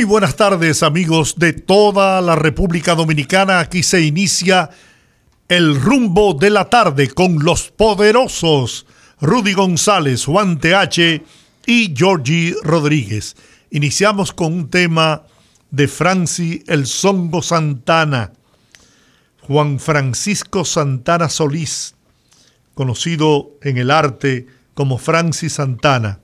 buenas tardes, amigos de toda la República Dominicana. Aquí se inicia el rumbo de la tarde con los poderosos Rudy González, Juan TH y Georgie Rodríguez. Iniciamos con un tema de Francis El Songo Santana. Juan Francisco Santana Solís, conocido en el arte como Francis Santana,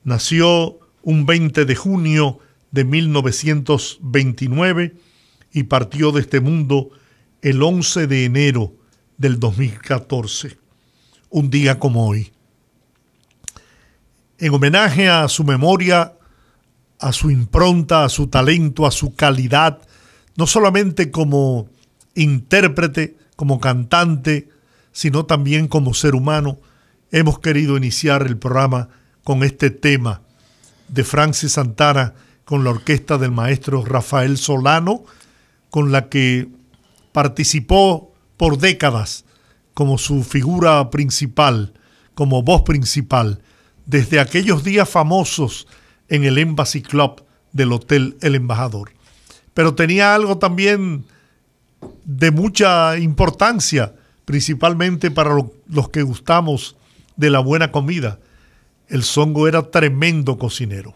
nació un 20 de junio de 1929 y partió de este mundo el 11 de enero del 2014, un día como hoy. En homenaje a su memoria, a su impronta, a su talento, a su calidad, no solamente como intérprete, como cantante, sino también como ser humano, hemos querido iniciar el programa con este tema de Francis Santana con la orquesta del maestro Rafael Solano, con la que participó por décadas como su figura principal, como voz principal, desde aquellos días famosos en el Embassy Club del Hotel El Embajador. Pero tenía algo también de mucha importancia, principalmente para los que gustamos de la buena comida. El Songo era tremendo cocinero.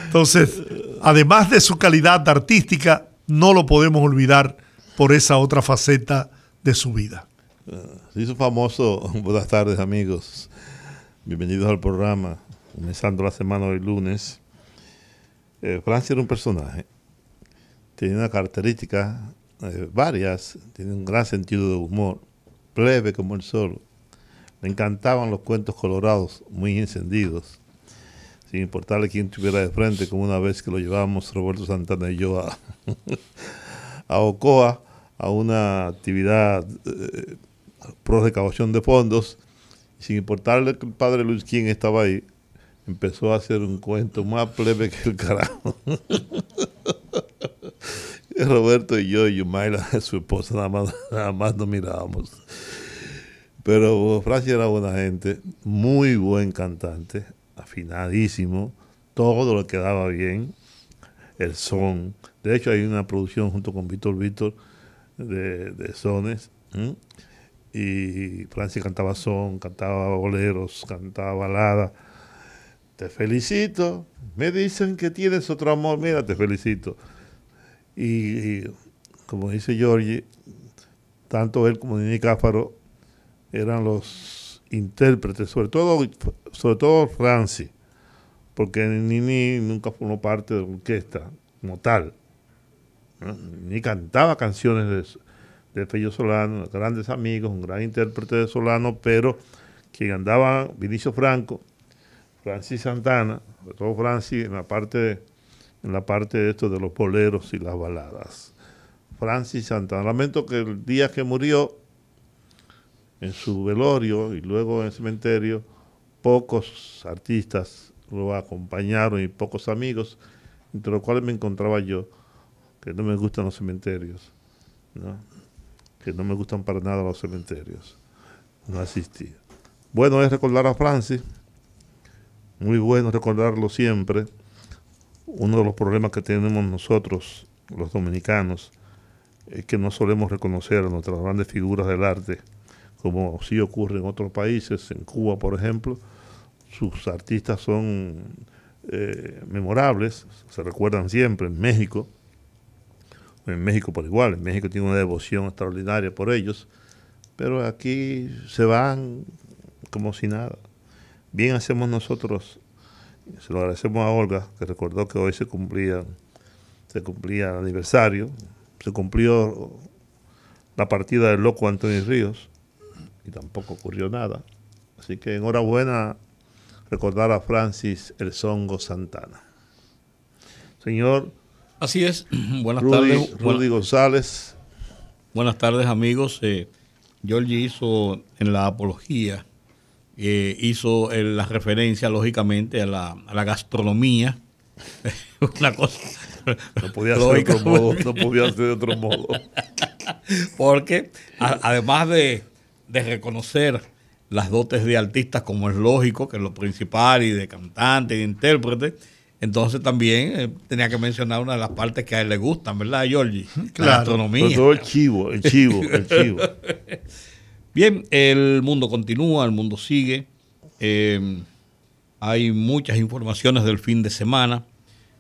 Entonces, además de su calidad artística, no lo podemos olvidar por esa otra faceta de su vida. Se hizo famoso. Buenas tardes, amigos. Bienvenidos al programa. Comenzando la semana hoy lunes. Francis era un personaje. Tenía una característica, varias. Tiene un gran sentido de humor. Plebe como él solo. Le encantaban los cuentos colorados, muy encendidos, sin importarle quién estuviera de frente, como una vez que lo llevábamos Roberto Santana y yo a Ocoa, a una actividad pro recaudación de fondos, sin importarle que el padre Luis, quien estaba ahí, empezó a hacer un cuento más plebe que el carajo. Roberto y yo, y Yumaila, su esposa, nada más nos mirábamos. Pero Francis era buena gente, muy buen cantante, afinadísimo, todo lo quedaba bien, el son. De hecho, hay una producción junto con Víctor de sones. Y Francis cantaba son, cantaba boleros, cantaba balada. Te felicito, me dicen que tienes otro amor, mira, te felicito. Y como dice Georgie, tanto él como Nini Cáfaro eran los intérpretes, sobre todo Francis, porque Nini nunca formó parte de la orquesta como tal, ¿no? Ni cantaba canciones de Fello Solano, grandes amigos, un gran intérprete de Solano, pero quien andaba, Vinicio Franco, Francis Santana, sobre todo Francis en la parte de esto de los boleros y las baladas. Francis Santana, lamento que el día que murió, en su velorio y luego en el cementerio, pocos artistas lo acompañaron y pocos amigos, entre los cuales me encontraba yo, que no me gustan los cementerios, ¿no? Que no me gustan para nada los cementerios. No asistía. Bueno es recordar a Francis, muy bueno recordarlo siempre. Uno de los problemas que tenemos nosotros, los dominicanos, es que no solemos reconocer a nuestras grandes figuras del arte, como sí ocurre en otros países. En Cuba, por ejemplo, sus artistas son memorables, se recuerdan siempre. En México por igual, en México tiene una devoción extraordinaria por ellos, pero aquí se van como si nada. Bien hacemos nosotros, se lo agradecemos a Olga, que recordó que hoy se cumplía el aniversario, se cumplió la partida del loco Antonio Ríos, y tampoco ocurrió nada. Así que enhorabuena recordar a Francis El Songo Santana. Señor. Así es. Buenas tardes. Rudy González. Buenas tardes, amigos. Georgie hizo en la apología, hizo la referencia, lógicamente, a la gastronomía. Una cosa. No podía ser de otro modo. Porque además de reconocer las dotes de artistas, como es lógico, que es lo principal, y de cantante, de intérprete, entonces también tenía que mencionar una de las partes que a él le gustan, ¿verdad, Georgie? Claro. La gastronomía. Sobre todo el chivo. Bien, el mundo continúa, el mundo sigue. Hay muchas informaciones del fin de semana,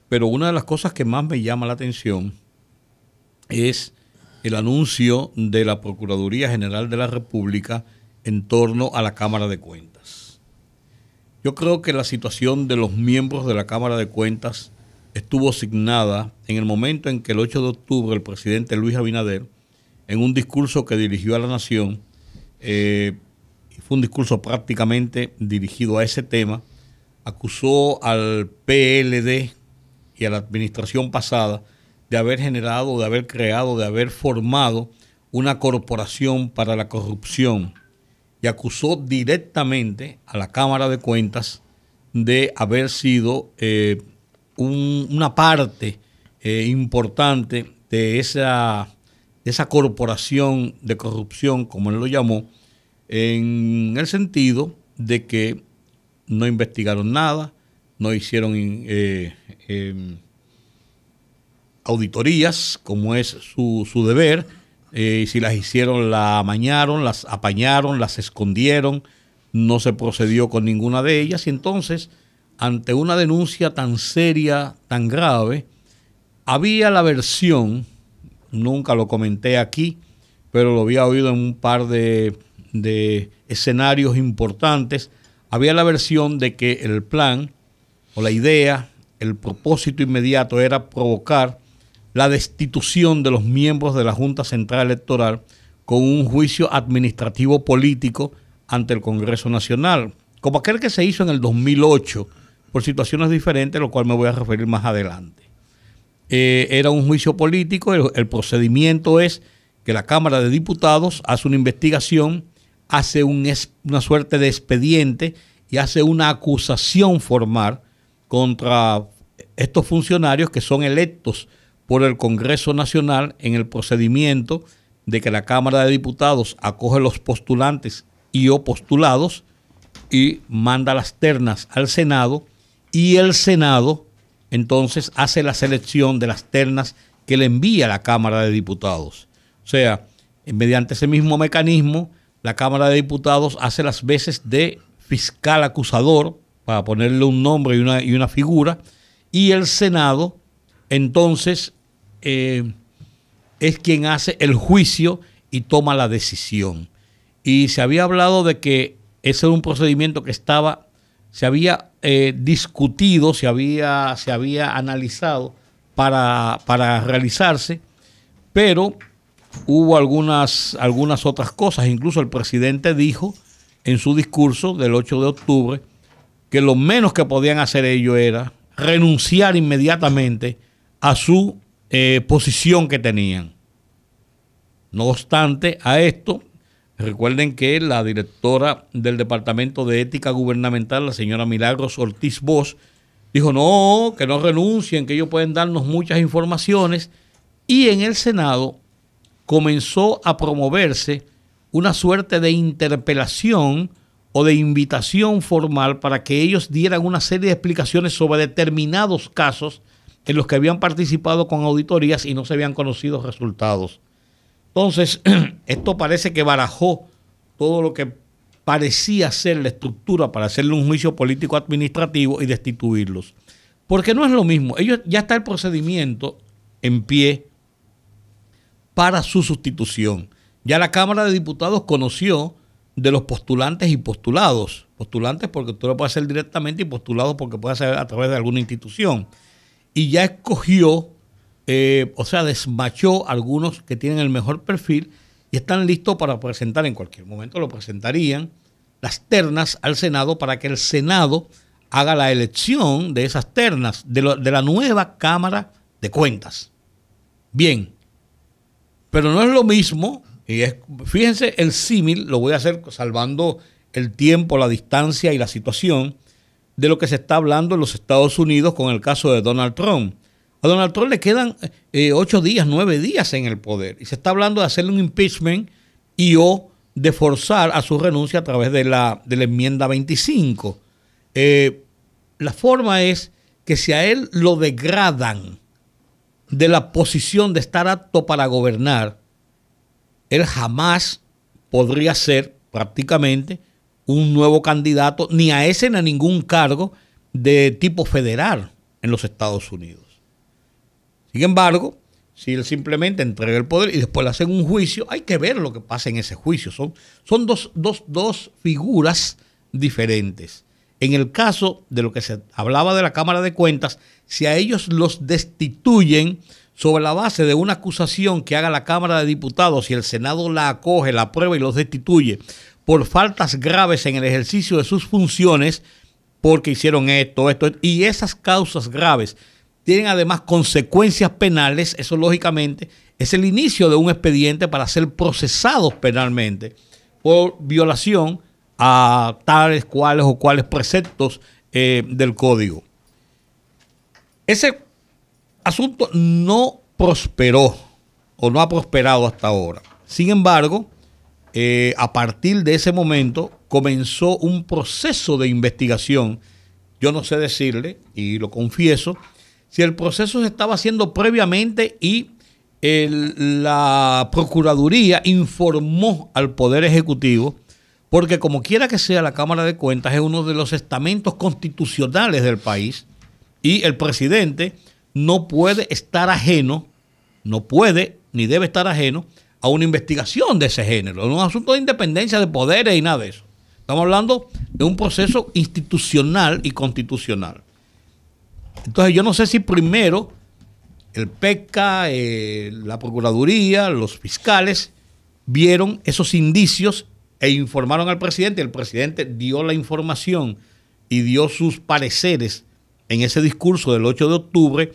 pero una de las cosas que más me llama la atención es el anuncio de la Procuraduría General de la República en torno a la Cámara de Cuentas. Yo creo que la situación de los miembros de la Cámara de Cuentas estuvo signada en el momento en que el 8 de octubre el presidente Luis Abinader, en un discurso que dirigió a la nación, fue un discurso prácticamente dirigido a ese tema, acusó al PLD y a la administración pasada de haber generado, de haber creado, de haber formado una corporación para la corrupción y acusó directamente a la Cámara de Cuentas de haber sido una parte importante de esa corporación de corrupción, como él lo llamó, en el sentido de que no investigaron nada, no hicieron auditorías, como es su deber, y si las hicieron, la amañaron, las apañaron, las escondieron, no se procedió con ninguna de ellas, y entonces, ante una denuncia tan seria, tan grave, había la versión, nunca lo comenté aquí, pero lo había oído en un par de escenarios importantes, había la versión de que el plan o la idea, el propósito inmediato era provocar la destitución de los miembros de la Junta Central Electoral con un juicio administrativo político ante el Congreso Nacional, como aquel que se hizo en el 2008, por situaciones diferentes, lo cual me voy a referir más adelante. Era un juicio político, el procedimiento es que la Cámara de Diputados hace una investigación, hace una suerte de expediente y hace una acusación formal contra estos funcionarios que son electos por el Congreso Nacional en el procedimiento de que la Cámara de Diputados acoge los postulantes y o postulados y manda las ternas al Senado, y el Senado entonces hace la selección de las ternas que le envía la Cámara de Diputados. O sea, mediante ese mismo mecanismo, la Cámara de Diputados hace las veces de fiscal acusador, para ponerle un nombre y una figura, y el Senado entonces es quien hace el juicio y toma la decisión. Y se había hablado de que ese era un procedimiento que se había discutido, se había analizado para realizarse, pero hubo algunas otras cosas. Incluso el presidente dijo en su discurso del 8 de octubre que lo menos que podían hacer ellos era renunciar inmediatamente a su posición que tenían. No obstante a esto, recuerden que la directora del Departamento de Ética Gubernamental, la señora Milagros Ortiz Bosch, dijo no, que no renuncien, que ellos pueden darnos muchas informaciones, y en el Senado comenzó a promoverse una suerte de interpelación o de invitación formal para que ellos dieran una serie de explicaciones sobre determinados casos en los que habían participado con auditorías y no se habían conocido resultados. Entonces, esto parece que barajó todo lo que parecía ser la estructura para hacerle un juicio político administrativo y destituirlos. Porque no es lo mismo. Ya está el procedimiento en pie para su sustitución. Ya la Cámara de Diputados conoció de los postulantes y postulados. Postulantes porque tú lo puedes hacer directamente y postulados porque puedes hacer a través de alguna institución. Y ya escogió, despachó algunos que tienen el mejor perfil y están listos para presentar en cualquier momento. Lo presentarían las ternas al Senado para que el Senado haga la elección de esas ternas de la nueva Cámara de Cuentas. Bien, pero no es lo mismo, fíjense el símil, lo voy a hacer salvando el tiempo, la distancia y la situación de lo que se está hablando en los Estados Unidos con el caso de Donald Trump. A Donald Trump le quedan 8 días, 9 días en el poder y se está hablando de hacerle un impeachment y o de forzar a su renuncia a través de la enmienda 25. La forma es que si a él lo degradan de la posición de estar apto para gobernar, él jamás podría ser prácticamente un nuevo candidato ni a ese ni a ningún cargo de tipo federal en los Estados Unidos. Sin embargo, si él simplemente entrega el poder y después le hacen un juicio, hay que ver lo que pasa en ese juicio. Son dos figuras diferentes. En el caso de lo que se hablaba de la Cámara de Cuentas, si a ellos los destituyen sobre la base de una acusación que haga la Cámara de Diputados y el Senado la acoge, la aprueba y los destituye por faltas graves en el ejercicio de sus funciones, porque hicieron esto, y esas causas graves tienen además consecuencias penales, eso lógicamente es el inicio de un expediente para ser procesados penalmente por violación a tales, cuales o cuales preceptos del código. Ese asunto no prosperó o no ha prosperado hasta ahora. Sin embargo, a partir de ese momento comenzó un proceso de investigación. Yo no sé decirle, y lo confieso, si el proceso se estaba haciendo previamente y la Procuraduría informó al Poder Ejecutivo, porque como quiera que sea, la Cámara de Cuentas es uno de los estamentos constitucionales del país y el presidente no puede estar ajeno, no puede ni debe estar ajeno a una investigación de ese género. No es un asunto de independencia de poderes y nada de eso. Estamos hablando de un proceso institucional y constitucional. Entonces yo no sé si primero el PECA, la Procuraduría, los fiscales vieron esos indicios e informaron al presidente. El presidente dio la información y dio sus pareceres en ese discurso del 8 de octubre,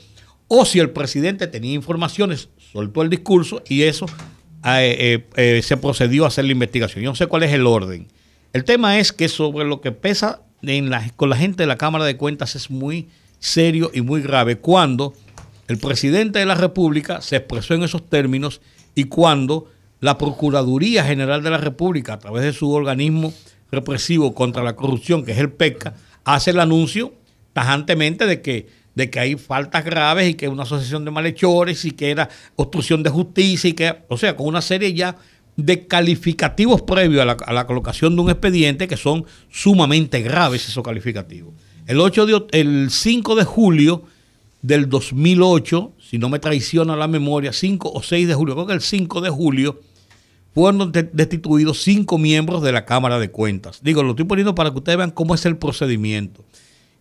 o si el presidente tenía informaciones, soltó el discurso y eso se procedió a hacer la investigación. Yo no sé cuál es el orden. El tema es que sobre lo que pesa con la gente de la Cámara de Cuentas es muy serio y muy grave cuando el presidente de la República se expresó en esos términos y cuando la Procuraduría General de la República, a través de su organismo represivo contra la corrupción, que es el PECA, hace el anuncio tajantemente de que hay faltas graves y que es una asociación de malhechores y que era obstrucción de justicia y que, o sea, con una serie ya de calificativos previos a la colocación de un expediente que son sumamente graves esos calificativos. El 5 de julio del 2008, si no me traiciona la memoria, 5 o 6 de julio, creo que el 5 de julio, fueron destituidos 5 miembros de la Cámara de Cuentas. Digo, lo estoy poniendo para que ustedes vean cómo es el procedimiento.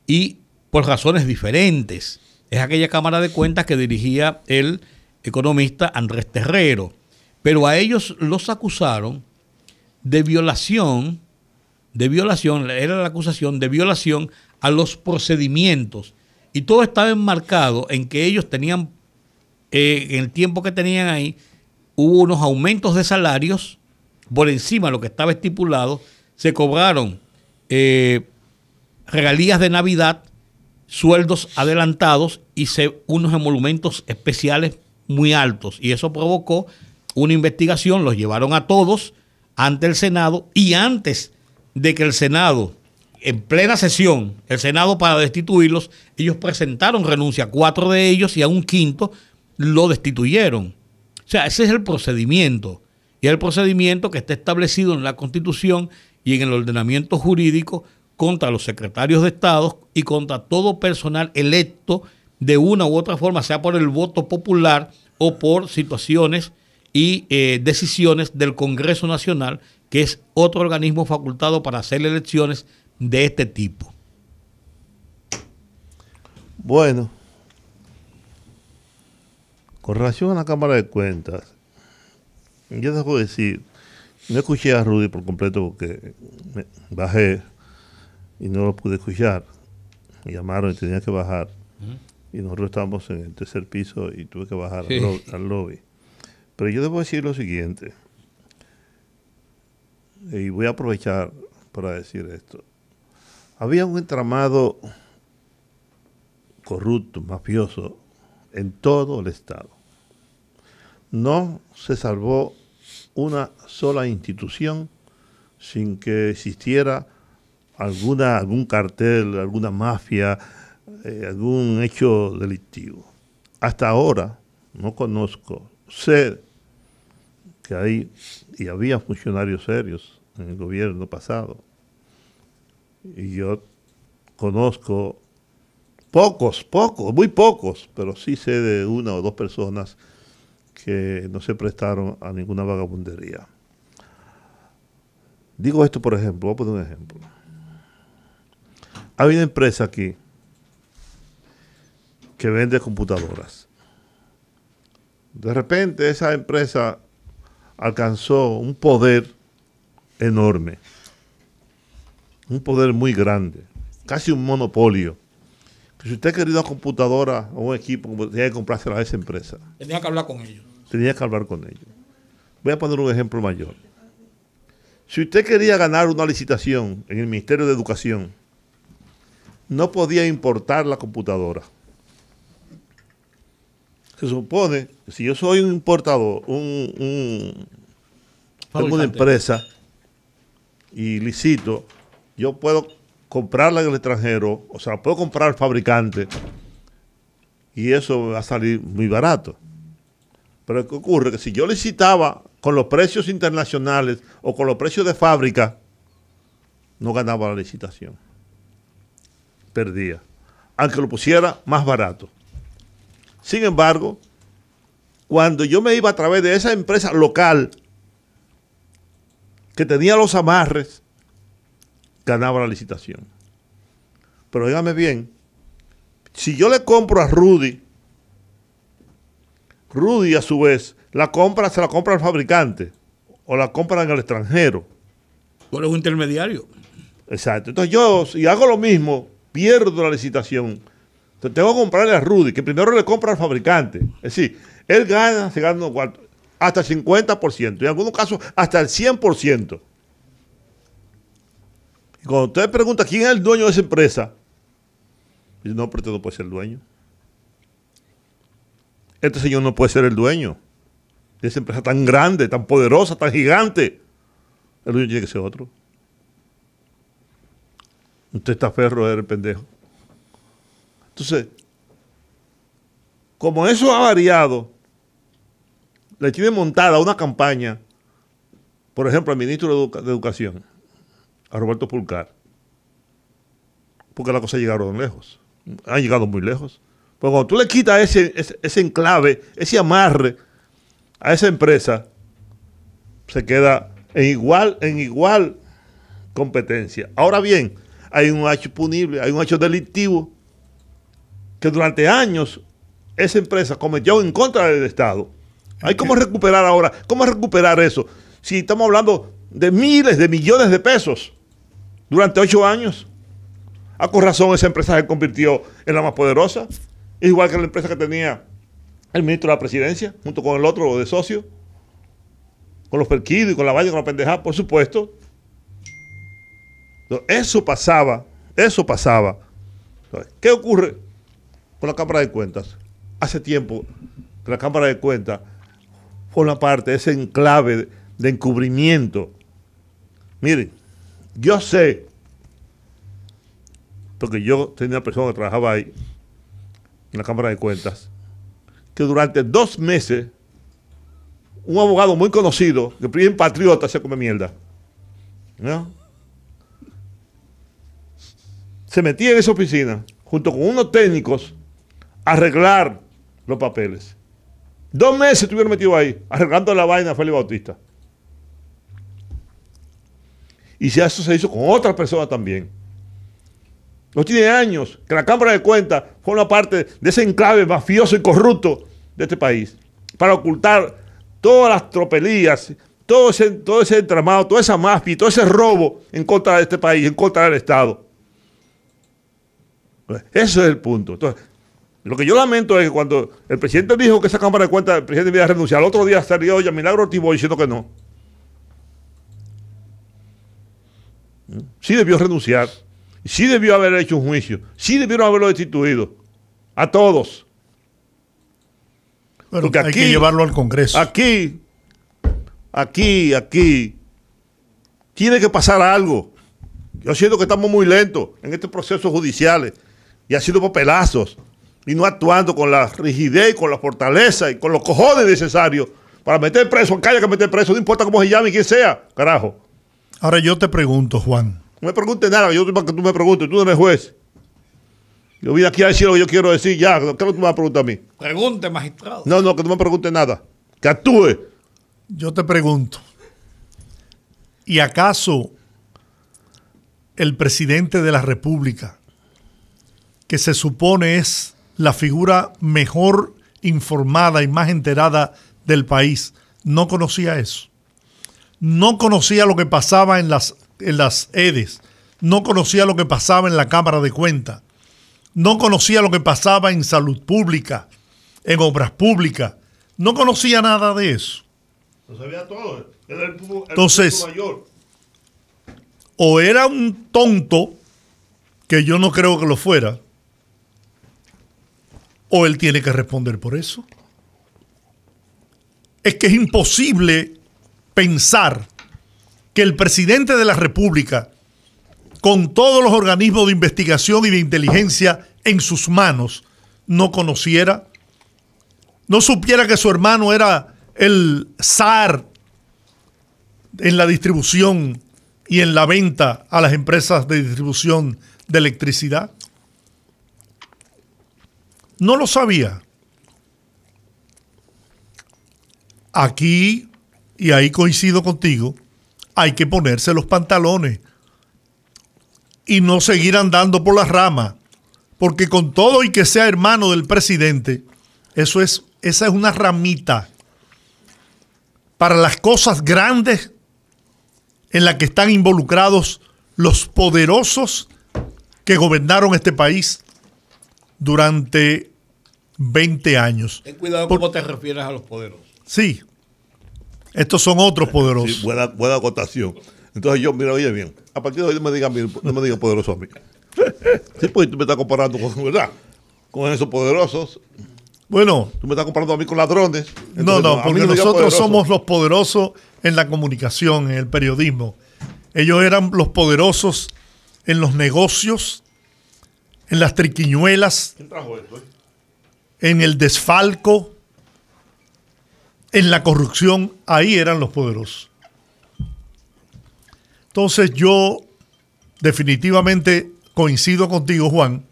Y por razones diferentes. Es aquella Cámara de Cuentas que dirigía el economista Andrés Terrero. Pero a ellos los acusaron de violación, era la acusación de violación a los procedimientos. Y todo estaba enmarcado en que ellos tenían, en el tiempo que tenían ahí, hubo unos aumentos de salarios por encima de lo que estaba estipulado, se cobraron regalías de Navidad, sueldos adelantados y unos emolumentos especiales muy altos. Y eso provocó una investigación, los llevaron a todos ante el Senado y antes de que el Senado, en plena sesión, el Senado para destituirlos, ellos presentaron renuncia a 4 de ellos y a un quinto lo destituyeron. O sea, ese es el procedimiento. Y es el procedimiento que está establecido en la Constitución y en el ordenamiento jurídico contra los secretarios de Estado y contra todo personal electo de una u otra forma, sea por el voto popular o por situaciones y decisiones del Congreso Nacional, que es otro organismo facultado para hacer elecciones de este tipo. Bueno, con relación a la Cámara de Cuentas, yo debo decir, no escuché a Rudy por completo porque me bajé y no lo pude escuchar. Me llamaron y tenía que bajar. Y nosotros estábamos en el tercer piso y tuve que bajar al lobby. Pero yo debo decir lo siguiente, y voy a aprovechar para decir esto. Había un entramado corrupto, mafioso, en todo el Estado. No se salvó una sola institución sin que existiera algún cartel, alguna mafia algún hecho delictivo. Hasta ahora no conozco, sé que hay y había funcionarios serios en el gobierno pasado. Y yo conozco pocos, muy pocos, pero sí sé de una o dos personas que no se prestaron a ninguna vagabundería. Digo esto, por ejemplo, voy a poner un ejemplo. Hay una empresa aquí que vende computadoras. De repente esa empresa alcanzó un poder enorme, un poder muy grande, casi un monopolio. Que si usted quería una computadora o un equipo, tenía que comprársela a esa empresa. Tenía que hablar con ellos. Tenía que hablar con ellos. Voy a poner un ejemplo mayor. Si usted quería ganar una licitación en el Ministerio de Educación, no podía importar la computadora. Se supone que si yo soy un importador, tengo una empresa y licito, yo puedo comprarla en el extranjero, o sea, puedo comprar al fabricante y eso me va a salir muy barato. Pero ¿qué ocurre? Que si yo licitaba con los precios internacionales o con los precios de fábrica, no ganaba la licitación. Perdía. Aunque lo pusiera más barato. Sin embargo, cuando yo me iba a través de esa empresa local que tenía los amarres, ganaba la licitación. Pero dígame bien, si yo le compro a Rudy a su vez se la compra al fabricante o la compra en el extranjero. Tú eres un intermediario. Exacto. Entonces yo, si hago lo mismo, pierdo la licitación. Entonces tengo que comprarle a Rudy, que primero le compra al fabricante. Es decir, él se gana hasta el 50%, en algunos casos hasta el 100%. Y cuando usted pregunta quién es el dueño de esa empresa, dice, no, pero usted no puede ser el dueño. Este señor no puede ser el dueño de esa empresa tan grande, tan poderosa, tan gigante. El dueño tiene que ser otro. Usted está ferro, era el pendejo. Entonces, como eso ha variado, le tiene montada una campaña, por ejemplo, al ministro de Educación, a Roberto Fulcar, porque las cosas llegaron lejos, han llegado muy lejos. Porque cuando tú le quitas ese enclave, ese amarre a esa empresa, se queda en igual competencia. Ahora bien, hay un hecho punible, hay un hecho delictivo que durante años esa empresa cometió en contra del Estado. Hay cómo recuperar ahora, cómo recuperar eso. Si estamos hablando de miles de millones de pesos durante 8 años. Con razón esa empresa se convirtió en la más poderosa. Igual que la empresa que tenía el ministro de la presidencia, junto con el otro de socio, con los perquidos y con la vaina, con la pendejada, por supuesto. Entonces, eso pasaba. Entonces, ¿qué ocurre con la Cámara de Cuentas? Hace tiempo que la Cámara de Cuentas forma parte de ese enclave de encubrimiento. Miren, yo sé, porque yo tenía una persona que trabajaba ahí, en la Cámara de Cuentas, que durante 2 meses un abogado muy conocido, que bien patriota, se come mierda, ¿no? Se metía en esa oficina junto con unos técnicos a arreglar los papeles. 2 meses estuvieron metidos ahí arreglando la vaina a Félix Bautista. Y si eso se hizo con otras personas también. No tiene años que la Cámara de Cuentas forma parte de ese enclave mafioso y corrupto de este país para ocultar todas las tropelías, todo ese entramado, toda esa mafia y todo ese robo en contra de este país, en contra del Estado. Ese es el punto. Entonces, lo que yo lamento es que cuando el presidente dijo que esa Cámara de Cuentas, el presidente debía renunciar, al otro día salió ya Milagro Ortiz diciendo que no. Sí debió renunciar. Sí debió haber hecho un juicio. Sí debieron haberlo destituido. A todos. Pero porque hay que llevarlo al Congreso. Aquí. Tiene que pasar algo. Yo siento que estamos muy lentos en estos procesos judiciales. y haciendo papelazos y no actuando con la rigidez, con la fortaleza y con los cojones necesarios para meter preso, que haya que meter preso, no importa cómo se llame y quién sea, carajo. Ahora yo te pregunto, Juan. No me preguntes nada, yo estoy para que tú me preguntes, tú no eres juez. Yo vine aquí a decir lo que yo quiero decir, ya, ¿qué es lo que tú me vas a preguntar a mí? Pregunte, magistrado. No, que no me preguntes nada, que actúe. Yo te pregunto, ¿y acaso el presidente de la República, que se supone es la figura mejor informada y más enterada del país, no conocía eso? No conocía lo que pasaba en las EDES, no conocía lo que pasaba en la Cámara de Cuentas, no conocía lo que pasaba en salud pública, en obras públicas, no conocía nada de eso. Lo sabía todo. Era el Entonces, mayor. O era un tonto, que yo no creo que lo fuera, o él tiene que responder por eso. Es que es imposible pensar que el presidente de la República, con todos los organismos de investigación y de inteligencia en sus manos, no conociera, no supiera que su hermano era el zar en la distribución y en la venta a las empresas de distribución de electricidad. No lo sabía. Aquí, y ahí coincido contigo, hay que ponerse los pantalones y no seguir andando por las ramas, porque con todo y que sea hermano del presidente, esa es una ramita para las cosas grandes en las que están involucrados los poderosos que gobernaron este país durante 20 años. Ten cuidado cómo te refieres a los poderosos. Sí, estos son otros poderosos. Sí, buena acotación. Entonces yo, mira, oye bien, a partir de hoy no me digas poderoso a mí. Sí, pues tú me estás comparando con, ¿verdad? Con esos poderosos. Bueno, tú me estás comparando a mí con ladrones. Entonces, no, porque nosotros somos los poderosos en la comunicación, en el periodismo. Ellos eran los poderosos en los negocios, en las triquiñuelas, ¿quién trajo esto? En el desfalco, en la corrupción. Ahí eran los poderosos. Entonces yo definitivamente coincido contigo, Juan,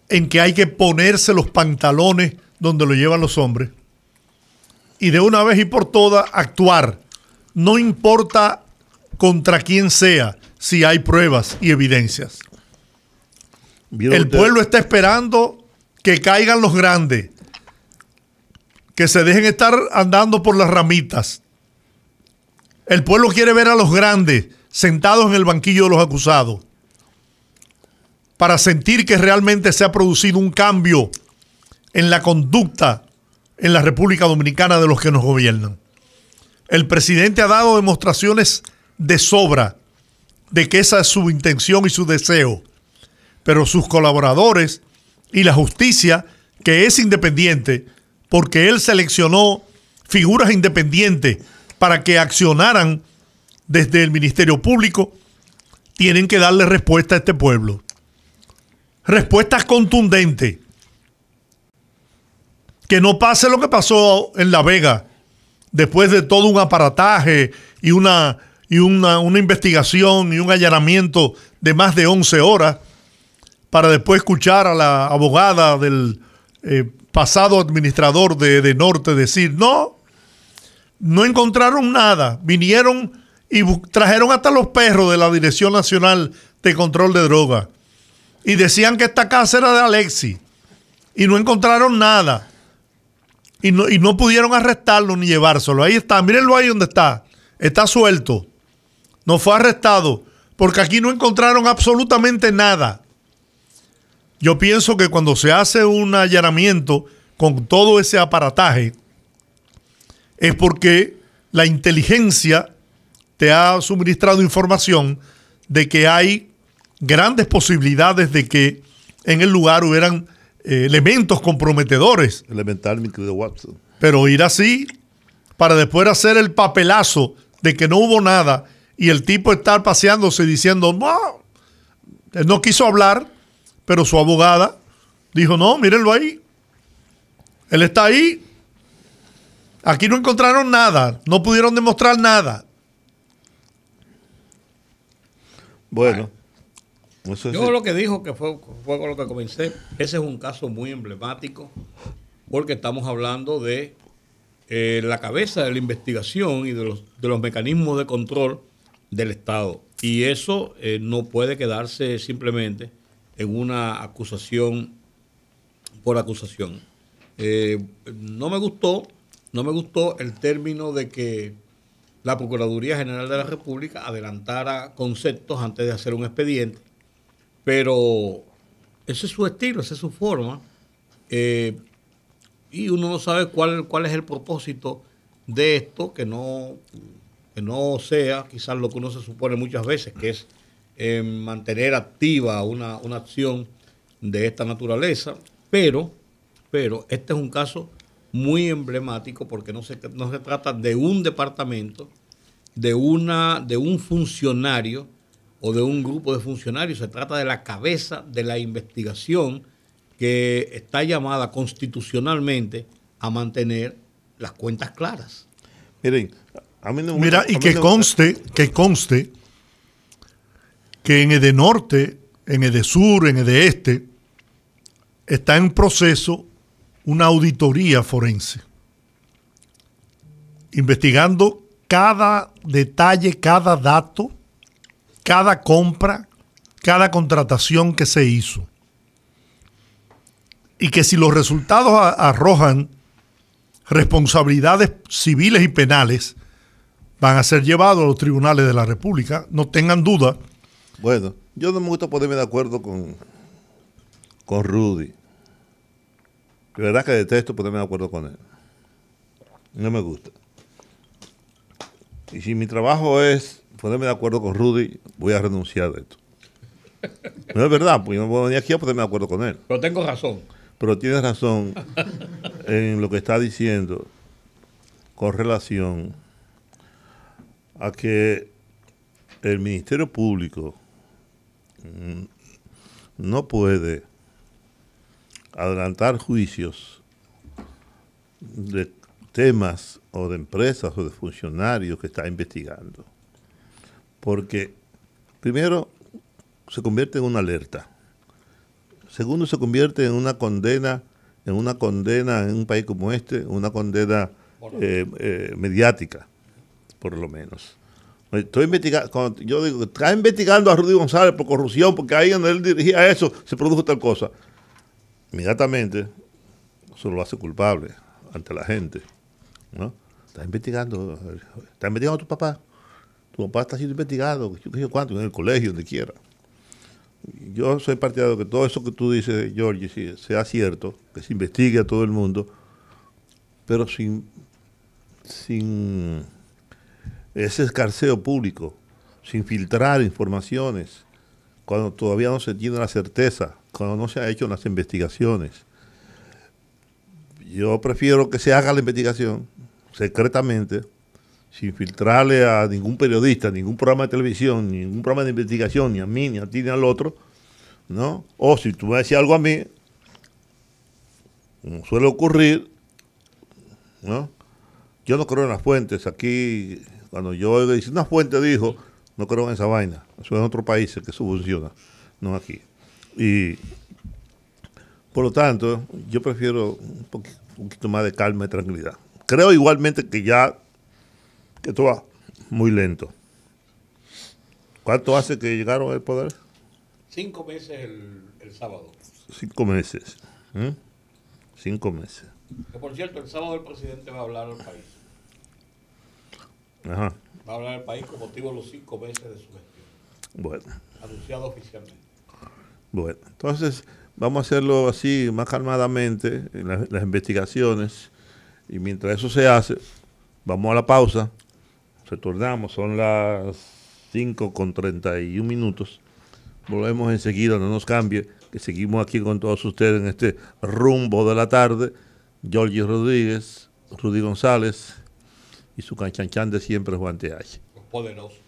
en que hay que ponerse los pantalones donde lo llevan los hombres y de una vez y por todas actuar. No importa contra quién sea, si hay pruebas y evidencias. El pueblo está esperando que caigan los grandes, que se dejen estar andando por las ramitas. El pueblo quiere ver a los grandes sentados en el banquillo de los acusados para sentir que realmente se ha producido un cambio en la conducta en la República Dominicana de los que nos gobiernan. El presidente ha dado demostraciones de sobra de que esa es su intención y su deseo, pero sus colaboradores y la justicia, que es independiente, porque él seleccionó figuras independientes para que accionaran desde el Ministerio Público, tienen que darle respuesta a este pueblo. Respuestas contundentes. Que no pase lo que pasó en La Vega, después de todo un aparataje y una investigación y un allanamiento de más de 11 horas, para después escuchar a la abogada del pasado administrador de Norte decir, no encontraron nada. Vinieron y trajeron hasta los perros de la Dirección Nacional de Control de Drogas y decían que esta casa era de Alexis y no encontraron nada y no pudieron arrestarlo ni llevárselo. Ahí está, mírenlo ahí donde está suelto, no fue arrestado porque aquí no encontraron absolutamente nada. Yo pienso que cuando se hace un allanamiento con todo ese aparataje es porque la inteligencia te ha suministrado información de que hay grandes posibilidades de que en el lugar hubieran elementos comprometedores. Elemental, mi querido Watson. Pero ir así para después hacer el papelazo de que no hubo nada y el tipo estar paseándose diciendo, no, él no quiso hablar pero su abogada dijo, no, mírenlo ahí. Él está ahí. Aquí no encontraron nada, no pudieron demostrar nada. Bueno. Yo lo que dijo, que fue con lo que comencé, ese es un caso muy emblemático, porque estamos hablando de la cabeza de la investigación y de los mecanismos de control del Estado. Y eso no puede quedarse simplemente en una acusación por acusación. No me gustó el término de que la Procuraduría General de la República adelantara conceptos antes de hacer un expediente, pero ese es su estilo, esa es su forma, y uno no sabe cuál es el propósito de esto, que no sea quizás lo que uno se supone muchas veces, que es mantener activa una acción de esta naturaleza, pero este es un caso muy emblemático porque no se trata de un departamento, de un funcionario o de un grupo de funcionarios, se trata de la cabeza de la investigación que está llamada constitucionalmente a mantener las cuentas claras. Miren, a mí no me Mira, gusta, y a mí que no- conste que en EDENorte, en EDESUR, en EDEESTE, está en proceso una auditoría forense, investigando cada detalle, cada dato, cada compra, cada contratación que se hizo. Y que si los resultados arrojan responsabilidades civiles y penales, van a ser llevados a los tribunales de la República, no tengan duda. Bueno, yo no me gusta ponerme de acuerdo con Rudy. De verdad que detesto ponerme de acuerdo con él. No me gusta. Y si mi trabajo es ponerme de acuerdo con Rudy, voy a renunciar de esto. No es verdad, pues yo no voy a venir aquí a ponerme de acuerdo con él. Pero tengo razón. Pero tienes razón en lo que está diciendo con relación a que el Ministerio Público no puede adelantar juicios de temas o de empresas o de funcionarios que está investigando. Porque, primero, se convierte en una alerta. Segundo, se convierte en una condena en un país como este, una condena mediática, por lo menos. Estoy investigando, cuando yo digo, está investigando a Rudy González por corrupción, porque ahí donde él dirigía eso, se produjo tal cosa. Inmediatamente, eso lo hace culpable ante la gente, ¿no? Está investigando a tu papá. Tu papá está siendo investigado, yo qué sé cuánto, en el colegio, donde quiera. Yo soy partidario de que todo eso que tú dices, Georgie, sí, sea cierto, que se investigue a todo el mundo, pero sin ese escarceo público, sin filtrar informaciones, cuando todavía no se tiene la certeza, cuando no se ha hecho las investigaciones. Yo prefiero que se haga la investigación secretamente, sin filtrarle a ningún periodista, ningún programa de televisión, ningún programa de investigación, ni a mí, ni a ti, ni al otro, ¿no? O si tú me decías algo a mí, como suele ocurrir, ¿no? Yo no creo en las fuentes. Aquí, cuando yo oigo decir una fuente dijo, no creo en esa vaina. Eso es en otros países que eso funciona, no aquí. Y, por lo tanto, yo prefiero un poquito más de calma y tranquilidad. Creo igualmente que esto va muy lento. ¿Cuánto hace que llegaron al poder? 5 meses el sábado. 5 meses. 5 meses. Que por cierto, el sábado el presidente va a hablar al país. Ajá. Va a hablar al país con motivo de los 5 meses de su gestión. Bueno. Anunciado oficialmente. Bueno, entonces vamos a hacerlo así, más calmadamente, en las investigaciones. Y mientras eso se hace, vamos a la pausa. Retornamos, son las 5:31. Volvemos enseguida, no nos cambie, que seguimos aquí con todos ustedes en este rumbo de la tarde. Georgie Rodríguez, Rudy González y su canchanchan de siempre, Juan T.H. Los poderosos.